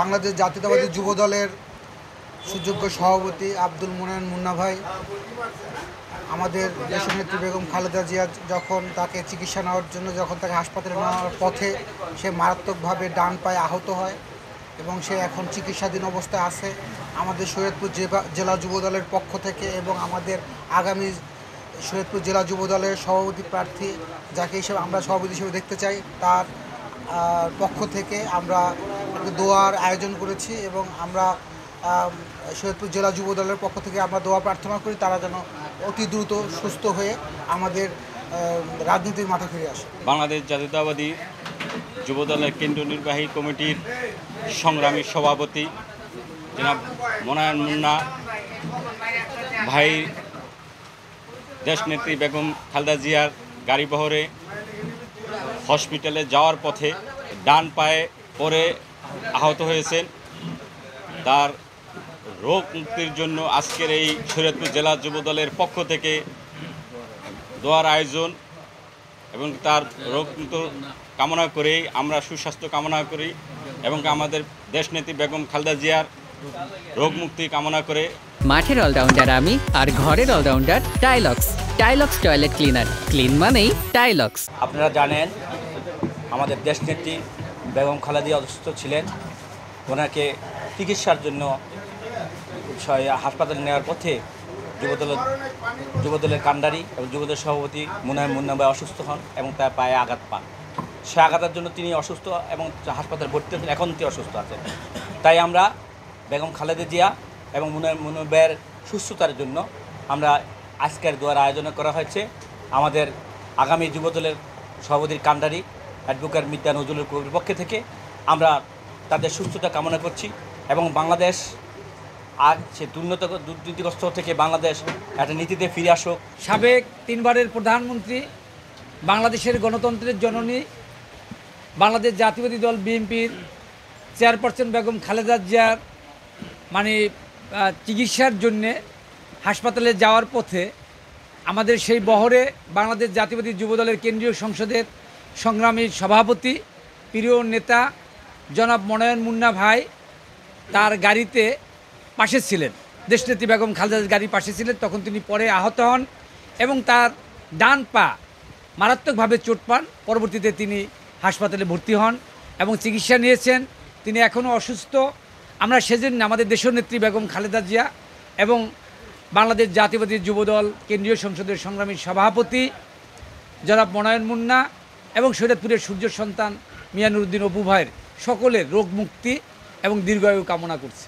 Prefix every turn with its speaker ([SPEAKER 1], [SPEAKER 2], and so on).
[SPEAKER 1] বাংলাদেশ জাতীয়তাবাদী যুব দলের সুযোগ্য সভাপতি আব্দুল মোনেন মুন্না ভাই আমাদের দেশনেত্রী বেগম খালেদা জিয়া যখন তাকে চিকিৎসা নেওয়ার জন্য তাকে হাসপাতালে নেওয়ার পথে সে মারাত্মকভাবে ডান পায়ে আহত হয় এবং সে এখন চিকিৎসাধীন অবস্থায় আছে। আমাদের শরীয়তপুর জেলা যুব দলের পক্ষ থেকে এবং আমাদের আগামী শরীয়তপুর জেলা যুব দলের সভাপতি প্রার্থী যাকে হিসেবে আমরা সভাপতি হিসেবে দেখতে চাই তার পক্ষ থেকে আমরা দোয়ার আয়োজন করেছি এবং আমরা শরীয়তপুর জেলা যুব দলের পক্ষ থেকে আমরা দোয়া প্রার্থনা করি তারা যেন অতি দ্রুত সুস্থ হয়ে আমাদের রাজনীতির মাঠে ফিরে আসে।
[SPEAKER 2] বাংলাদেশ জাতীয়তাবাদী যুব দলের কেন্দ্রীয় নির্বাহী কমিটির সংগ্রামী সভাপতি জনাব মোনায়েন মুন্না ভাই দেশনেত্রী বেগম খালেদা জিয়ার গাড়িবহরে হসপিটালে যাওয়ার পথে ডান পায়ে পড়ে আহত হয়েছেন। তার রোগ মুক্তির জন্য আজকের এই শরীয়তপুর জেলা যুব দলের পক্ষ থেকে দোয়ার আয়োজন এবং তার রোগ মুক্ত কামনা করেই আমরা সুস্বাস্থ্য কামনা করি এবং আমাদের দেশনেত্রী বেগম খালেদা জিয়ার রোগ মুক্তি কামনা করে।
[SPEAKER 3] মাঠের অলরাউন্ডার আমি আর ঘরের allrounder Tylox. Tylox toilet cleaner, clean মানেই টাইলক্স।
[SPEAKER 4] আপনারা জানেন আমাদের দেশনেত্রী বেগম খালেদা জিয়া অসুস্থ ছিলেন। ওনাকে চিকিৎসার জন্য হাসপাতালে নেওয়ার পথে যুবদলের কান্ডারি এবং যুবদলের সভাপতি মোনায়েন মুন্না ভাই অসুস্থ হন এবং তার পায়ে আঘাত পান। সে আঘাতের জন্য তিনি অসুস্থ এবং হাসপাতালে ভর্তি হয়েছেন, এখন তিনি অসুস্থ আছেন। তাই আমরা বেগম খালেদা জিয়া এবং মোনায়েন মুন্না ভাইয়ের সুস্থতার জন্য আমরা আজকের দোয়ার আয়োজন করা হয়েছে। আমাদের আগামী যুবদলের সভাপতির কান্ডারি অ্যাডভোকেট মির্জা নজরুল কবির পক্ষে থেকে আমরা তাদের সুস্থতা কামনা করছি এবং বাংলাদেশ আর সে দুর্নীতিগ্রস্ত থেকে বাংলাদেশ একটা নীতিতে ফিরে আসুক।
[SPEAKER 5] সাবেক 3 বারের প্রধানমন্ত্রী, বাংলাদেশের গণতন্ত্রের জননী, বাংলাদেশ জাতীয়তাবাদী দল বিএনপির চেয়ারপারসন বেগম খালেদা জিয়ার চিকিৎসার জন্যে হাসপাতালে যাওয়ার পথে আমাদের সেই বহরে বাংলাদেশ জাতীয়তাবাদী যুব দলের কেন্দ্রীয় সংসদের সংগ্রামী সভাপতি প্রিয় নেতা জনাব মোনায়েন মুন্না ভাই তার গাড়িতে পাশে ছিলেন, দেশনেত্রী বেগম খালেদার গাড়ির পাশে ছিলেন। তখন তিনি পরে আহত হন এবং তার ডান পা মারাত্মকভাবে চোট পান। পরবর্তীতে তিনি হাসপাতালে ভর্তি হন এবং চিকিৎসা নিয়েছেন। তিনি এখনও অসুস্থ। আমরা সেজন্য আমাদের দেশনেত্রী বেগম খালেদা জিয়া এবং বাংলাদেশ জাতীয়তাবাদী যুবদল কেন্দ্রীয় সংসদের সংগ্রামী সভাপতি জনাব মোনায়েন মুন্না এবং শরীয়তপুরের সূর্য সন্তান মিয়া নুরুদ্দিন অপু ভাইয়ের সকলের রোগ মুক্তি এবং দীর্ঘায়ু কামনা করছি।